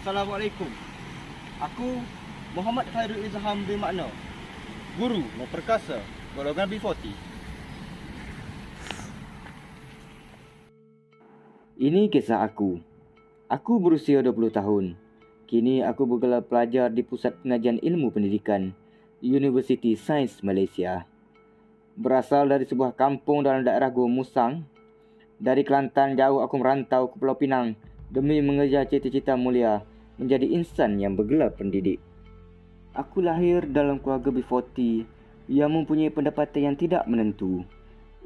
Assalamualaikum. Aku Muhammad Khairul Izham bin Makna, guru memperkasa golongan B40. Ini kisah aku. Aku berusia 20 tahun. Kini aku bergelar pelajar di Pusat Pengajian Ilmu Pendidikan Universiti Sains Malaysia. Berasal dari sebuah kampung dalam daerah Gua Musang. Dari Kelantan jauh aku merantau ke Pulau Pinang demi mengejar cita-cita mulia menjadi insan yang bergelar pendidik. Aku lahir dalam keluarga B40 yang mempunyai pendapatan yang tidak menentu.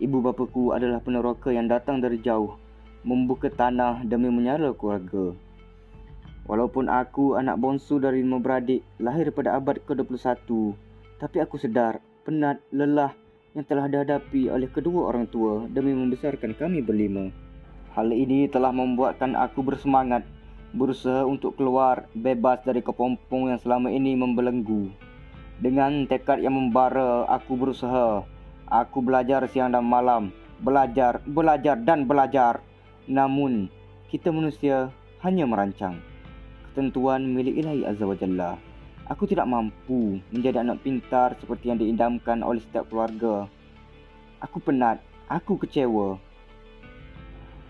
Ibu bapaku adalah peneroka yang datang dari jauh, membuka tanah demi menyara keluarga. Walaupun aku anak bongsu dari 5 beradik lahir pada abad ke-21, tapi aku sedar, penat, lelah yang telah dihadapi oleh kedua orang tua demi membesarkan kami berlima. Hal ini telah membuatkan aku bersemangat, berusaha untuk keluar bebas dari kepompong yang selama ini membelenggu. Dengan tekad yang membara, aku berusaha. Aku belajar siang dan malam, belajar dan belajar. Namun, kita manusia hanya merancang. Ketentuan milik Ilahi Azza wa Jalla. Aku tidak mampu menjadi anak pintar seperti yang diidamkan oleh setiap keluarga. Aku penat, aku kecewa.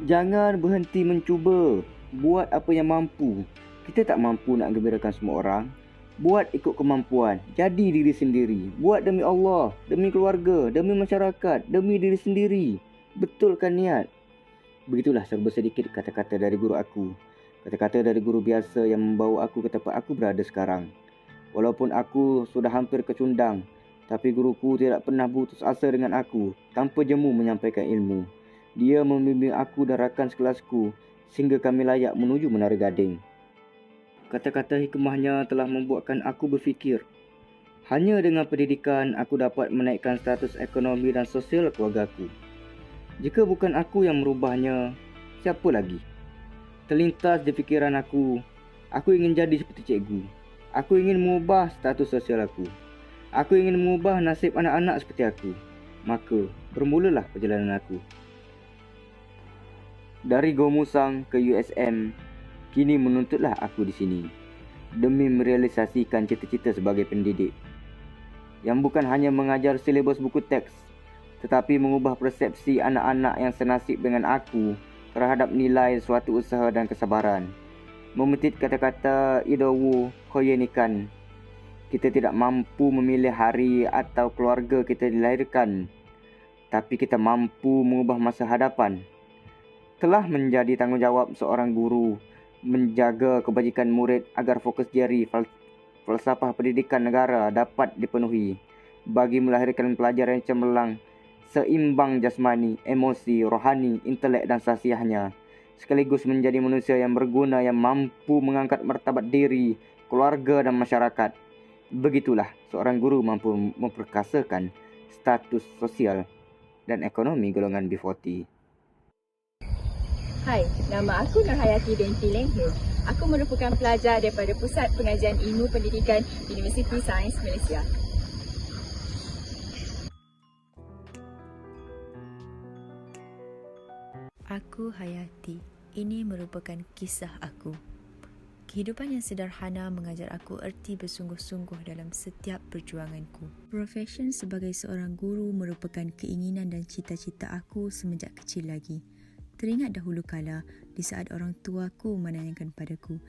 Jangan berhenti mencuba. Buat apa yang mampu. Kita tak mampu nak gembirakan semua orang. Buat ikut kemampuan. Jadi diri sendiri. Buat demi Allah, demi keluarga, demi masyarakat, demi diri sendiri. Betulkan niat. Begitulah serba sedikit kata-kata dari guru aku. Kata-kata dari guru biasa yang membawa aku ke tempat aku berada sekarang. Walaupun aku sudah hampir kecundang, tapi guruku tidak pernah putus asa dengan aku tanpa jemu menyampaikan ilmu. Dia membimbing aku dan rakan sekelasku sehingga kami layak menuju Menara Gading. Kata-kata hikmahnya telah membuatkan aku berfikir. Hanya dengan pendidikan aku dapat menaikkan status ekonomi dan sosial keluargaku. Jika bukan aku yang merubahnya, siapa lagi? Terlintas di fikiran aku ingin jadi seperti cikgu. Aku ingin mengubah status sosial aku. Aku ingin mengubah nasib anak-anak seperti aku. Maka, bermulalah perjalanan aku. Dari Gua Musang ke USM, kini menuntutlah aku di sini demi merealisasikan cita-cita sebagai pendidik yang bukan hanya mengajar silibus buku teks, tetapi mengubah persepsi anak-anak yang senasib dengan aku terhadap nilai suatu usaha dan kesabaran. Memetik kata-kata Idowu Koyenikan, kita tidak mampu memilih hari atau keluarga kita dilahirkan, tapi kita mampu mengubah masa hadapan. Telah menjadi tanggungjawab seorang guru menjaga kebajikan murid agar fokus teori falsafah pendidikan negara dapat dipenuhi bagi melahirkan pelajar yang cemerlang, seimbang jasmani, emosi, rohani, intelek dan sasiahnya, sekaligus menjadi manusia yang berguna yang mampu mengangkat martabat diri, keluarga dan masyarakat. Begitulah seorang guru mampu memperkasakan status sosial dan ekonomi golongan B40. Hai, nama aku Nurhayati binti Lenghe. Aku merupakan pelajar daripada Pusat Pengajian Ilmu Pendidikan Universiti Sains Malaysia. Aku Hayati. Ini merupakan kisah aku. Kehidupan yang sederhana mengajar aku erti bersungguh-sungguh dalam setiap perjuanganku. Profesion sebagai seorang guru merupakan keinginan dan cita-cita aku semenjak kecil lagi. Teringat dahulu kala, di saat orang tuaku menanyakan padaku,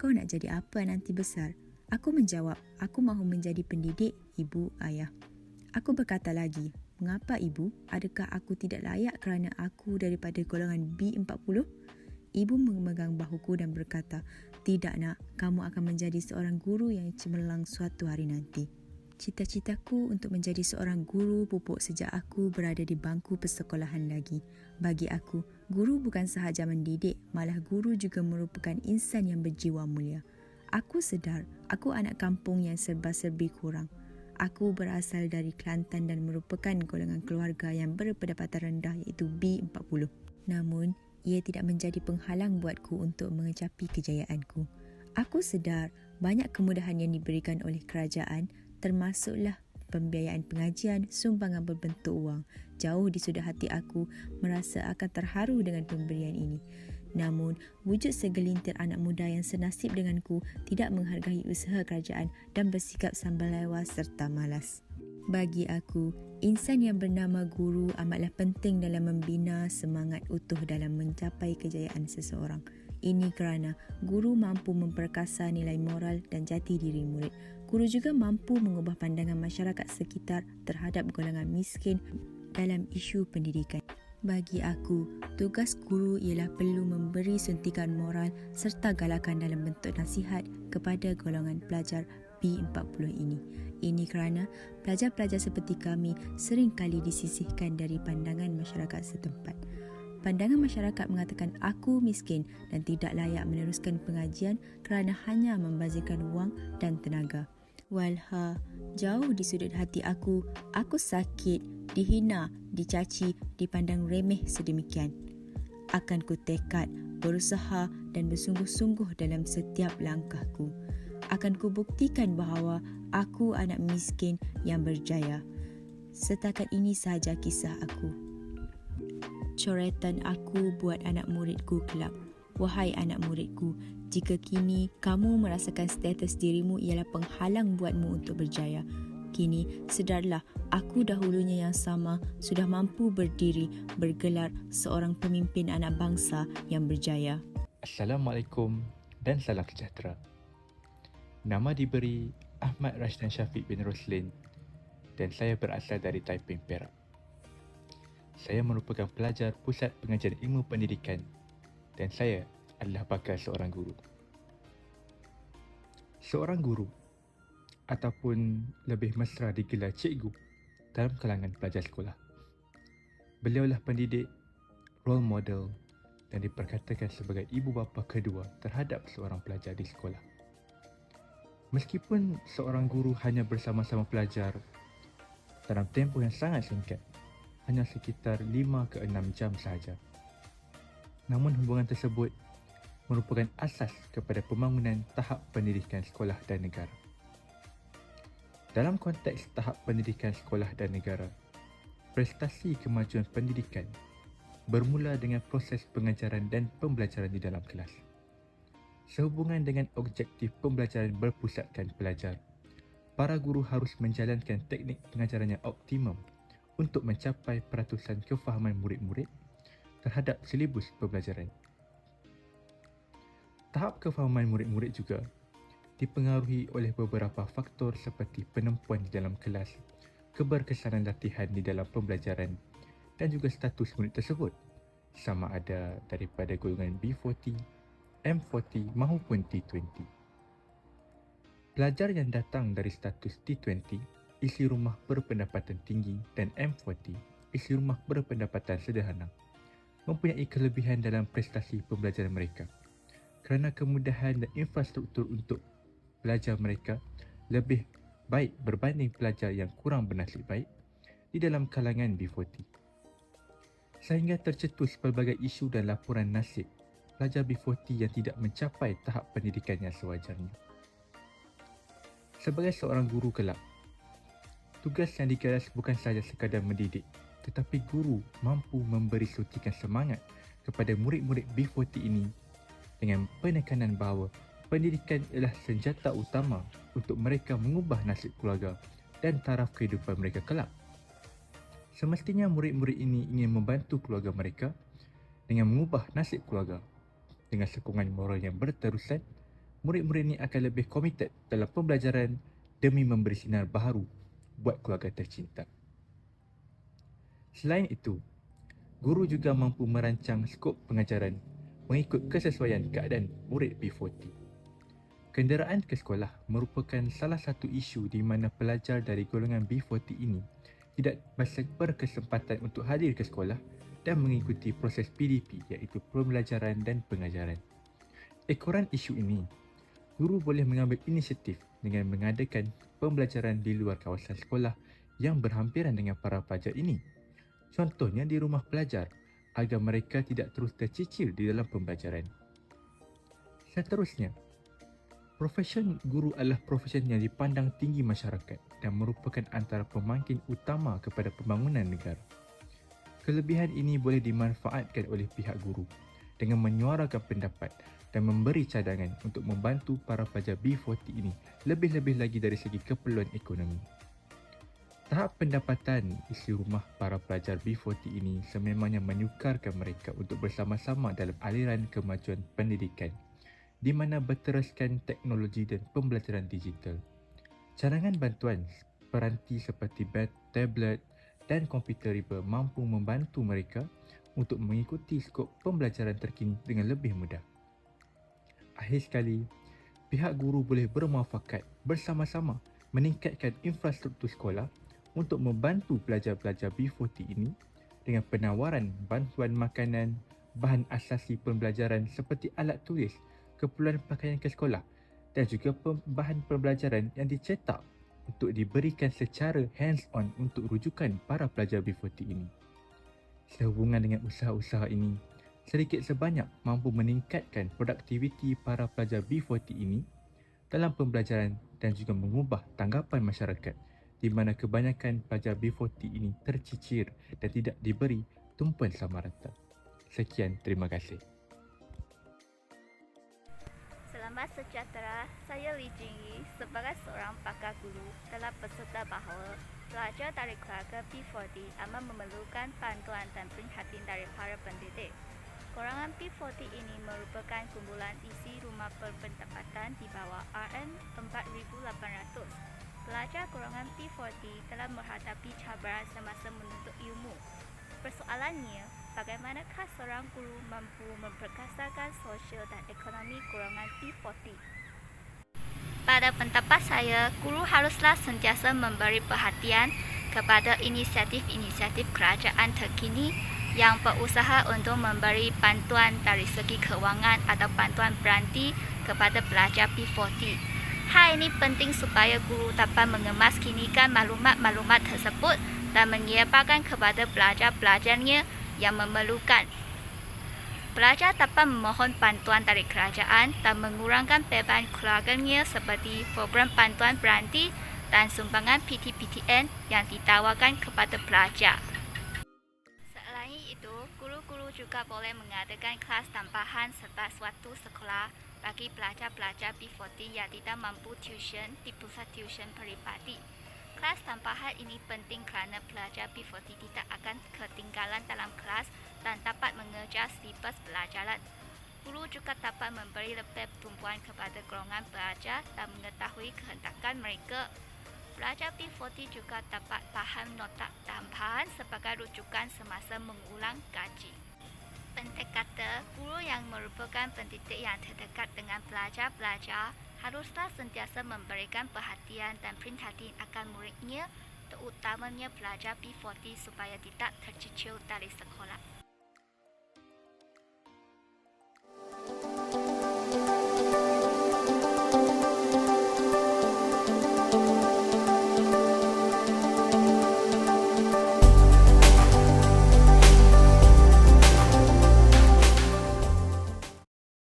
"Kau nak jadi apa nanti besar?" Aku menjawab, "Aku mahu menjadi pendidik, ibu, ayah." Aku berkata lagi, "Mengapa ibu? Adakah aku tidak layak kerana aku daripada golongan B40?" Ibu memegang bahuku dan berkata, "Tidak nak, kamu akan menjadi seorang guru yang cemerlang suatu hari nanti." Cita-citaku untuk menjadi seorang guru pupuk sejak aku berada di bangku persekolahan lagi. Bagi aku, guru bukan sahaja mendidik, malah guru juga merupakan insan yang berjiwa mulia. Aku sedar, aku anak kampung yang serba-serbi kurang. Aku berasal dari Kelantan dan merupakan golongan keluarga yang berpendapatan rendah iaitu B40. Namun, ia tidak menjadi penghalang buatku untuk mengecapi kejayaanku. Aku sedar banyak kemudahan yang diberikan oleh kerajaan, termasuklah pembiayaan pengajian, sumbangan berbentuk wang. Jauh di sudah hati aku merasa akan terharu dengan pemberian ini. Namun, wujud segelintir anak muda yang senasib denganku tidak menghargai usaha kerajaan dan bersikap sambal lewas serta malas. Bagi aku, insan yang bernama guru amatlah penting dalam membina semangat utuh dalam mencapai kejayaan seseorang. Ini kerana guru mampu memperkasa nilai moral dan jati diri murid. Guru juga mampu mengubah pandangan masyarakat sekitar terhadap golongan miskin dalam isu pendidikan. Bagi aku, tugas guru ialah perlu memberi suntikan moral serta galakan dalam bentuk nasihat kepada golongan pelajar B40 ini. Ini kerana pelajar-pelajar seperti kami sering kali disisihkan dari pandangan masyarakat setempat. Pandangan masyarakat mengatakan aku miskin dan tidak layak meneruskan pengajian kerana hanya membazirkan wang dan tenaga. Walha, jauh di sudut hati aku sakit, dihina, dicaci, dipandang remeh sedemikian. Akan ku tekad, berusaha dan bersungguh-sungguh dalam setiap langkahku. Akan ku buktikan bahawa aku anak miskin yang berjaya. Setakat ini sahaja kisah aku. Coretan aku buat anak muridku kelak. Wahai anak muridku, jika kini kamu merasakan status dirimu ialah penghalang buatmu untuk berjaya, kini sedarlah aku dahulunya yang sama sudah mampu berdiri bergelar seorang pemimpin anak bangsa yang berjaya. Assalamualaikum dan salam sejahtera. Nama diberi Ahmad Rashdan Syafiq bin Roslin dan saya berasal dari Taiping, Perak. Saya merupakan pelajar Pusat Pengajian Ilmu Pendidikan dan saya adalah bakal seorang guru. Seorang guru ataupun lebih mesra digelar cikgu dalam kalangan pelajar sekolah. Beliaulah pendidik, role model dan diperkatakan sebagai ibu bapa kedua terhadap seorang pelajar di sekolah. Meskipun seorang guru hanya bersama-sama pelajar dalam tempoh yang sangat singkat, hanya sekitar 5 ke 6 jam sahaja. Namun hubungan tersebut merupakan asas kepada pembangunan tahap pendidikan sekolah dan negara. Dalam konteks tahap pendidikan sekolah dan negara, prestasi kemajuan pendidikan bermula dengan proses pengajaran dan pembelajaran di dalam kelas. Sehubungan dengan objektif pembelajaran berpusatkan pelajar, para guru harus menjalankan teknik pengajaran yang optimum untuk mencapai peratusan kefahaman murid-murid terhadap silibus pembelajaran. Tahap kefahaman murid-murid juga dipengaruhi oleh beberapa faktor seperti penempuan di dalam kelas, keberkesanan latihan di dalam pembelajaran dan juga status murid tersebut, sama ada daripada golongan B40, M40 maupun T20. Pelajar yang datang dari status T20, isi rumah berpendapatan tinggi, dan M40, isi rumah berpendapatan sederhana, mempunyai kelebihan dalam prestasi pembelajaran mereka kerana kemudahan dan infrastruktur untuk pelajar mereka lebih baik berbanding pelajar yang kurang bernasib baik di dalam kalangan B40. Sehingga tercetus pelbagai isu dan laporan nasib pelajar B40 yang tidak mencapai tahap pendidikan yang sewajarnya. Sebagai seorang guru kelak, tugas yang digaras bukan sahaja sekadar mendidik, tetapi guru mampu memberi suntikan semangat kepada murid-murid B40 ini dengan penekanan bahawa pendidikan ialah senjata utama untuk mereka mengubah nasib keluarga dan taraf kehidupan mereka kelak. Semestinya murid-murid ini ingin membantu keluarga mereka dengan mengubah nasib keluarga. Dengan sokongan moral yang berterusan, murid-murid ini akan lebih komited dalam pembelajaran demi memberi sinar baharu buat keluarga tercinta. Selain itu, guru juga mampu merancang skop pengajaran mengikut kesesuaian keadaan murid B40. Kenderaan ke sekolah merupakan salah satu isu di mana pelajar dari golongan B40 ini tidak berkesempatan untuk hadir ke sekolah dan mengikuti proses PDP iaitu pembelajaran dan pengajaran. Ekoran isu ini, guru boleh mengambil inisiatif dengan mengadakan pembelajaran di luar kawasan sekolah yang berhampiran dengan para pelajar ini. Contohnya di rumah pelajar agar mereka tidak terus tercicir di dalam pembelajaran. Seterusnya, profesion guru adalah profesion yang dipandang tinggi masyarakat dan merupakan antara pemangkin utama kepada pembangunan negara. Kelebihan ini boleh dimanfaatkan oleh pihak guru dengan menyuarakan pendapat dan memberi cadangan untuk membantu para pelajar B40 ini lebih-lebih lagi dari segi keperluan ekonomi. Tahap pendapatan isi rumah para pelajar B40 ini sememangnya menyukarkan mereka untuk bersama-sama dalam aliran kemajuan pendidikan di mana berteraskan teknologi dan pembelajaran digital. Cadangan bantuan peranti seperti tablet dan komputer riba mampu membantu mereka untuk mengikuti skop pembelajaran terkini dengan lebih mudah. Akhir sekali, pihak guru boleh bermuafakat bersama-sama meningkatkan infrastruktur sekolah untuk membantu pelajar-pelajar B40 ini dengan penawaran bantuan makanan, bahan asasi pembelajaran seperti alat tulis, keperluan pakaian ke sekolah dan juga bahan pembelajaran yang dicetak untuk diberikan secara hands-on untuk rujukan para pelajar B40 ini. Sehubungan dengan usaha-usaha ini, sedikit sebanyak mampu meningkatkan produktiviti para pelajar B40 ini dalam pembelajaran dan juga mengubah tanggapan masyarakat di mana kebanyakan pelajar B40 ini tercicir dan tidak diberi tumpuan sama rata. Sekian, terima kasih. Selamat sejahtera, saya Li Jingyi sebagai seorang pakar guru telah berserta bahawa pelajar dari keluarga B40 amat memerlukan bantuan dan perhatian dari para pendidik. Golongan B40 ini merupakan kumpulan isi rumah berpendapatan di bawah RM4,800. Pelajar golongan B40 telah menghadapi cabaran semasa menuntut ilmu. Persoalannya, bagaimanakah seorang guru mampu memperkasakan sosial dan ekonomi golongan B40? Pada pendapat saya, guru haruslah sentiasa memberi perhatian kepada inisiatif-inisiatif kerajaan terkini yang berusaha untuk memberi bantuan dari segi kewangan atau bantuan beranti kepada pelajar B40. Hal ini penting supaya guru dapat mengemaskinikan maklumat-maklumat tersebut dan menyebarkan kepada pelajar-pelajarnya yang memerlukan. Pelajar dapat memohon bantuan dari kerajaan dan mengurangkan beban keluarganya seperti program bantuan beranti dan sumbangan PTPTN yang ditawarkan kepada pelajar. Selain itu, guru-guru juga boleh mengadakan kelas tambahan serta suatu sekolah bagi pelajar-pelajar B40 yang tidak mampu tuition di pusat tuition peribadi. Kelas tambahan ini penting kerana pelajar B40 tidak akan ketinggalan dalam kelas dan dapat mengejar silibus pelajaran. Guru juga dapat memberi lebih tumpuan kepada golongan pelajar dan mengetahui kehendakan mereka. Pelajar B40 juga dapat faham nota tambahan sebagai rujukan semasa mengulang kaji. Pendek kata, guru yang merupakan pendidik yang terdekat dengan pelajar-pelajar haruslah sentiasa memberikan perhatian dan perhatian akan muridnya, terutamanya pelajar B40 supaya tidak tercicir dari sekolah.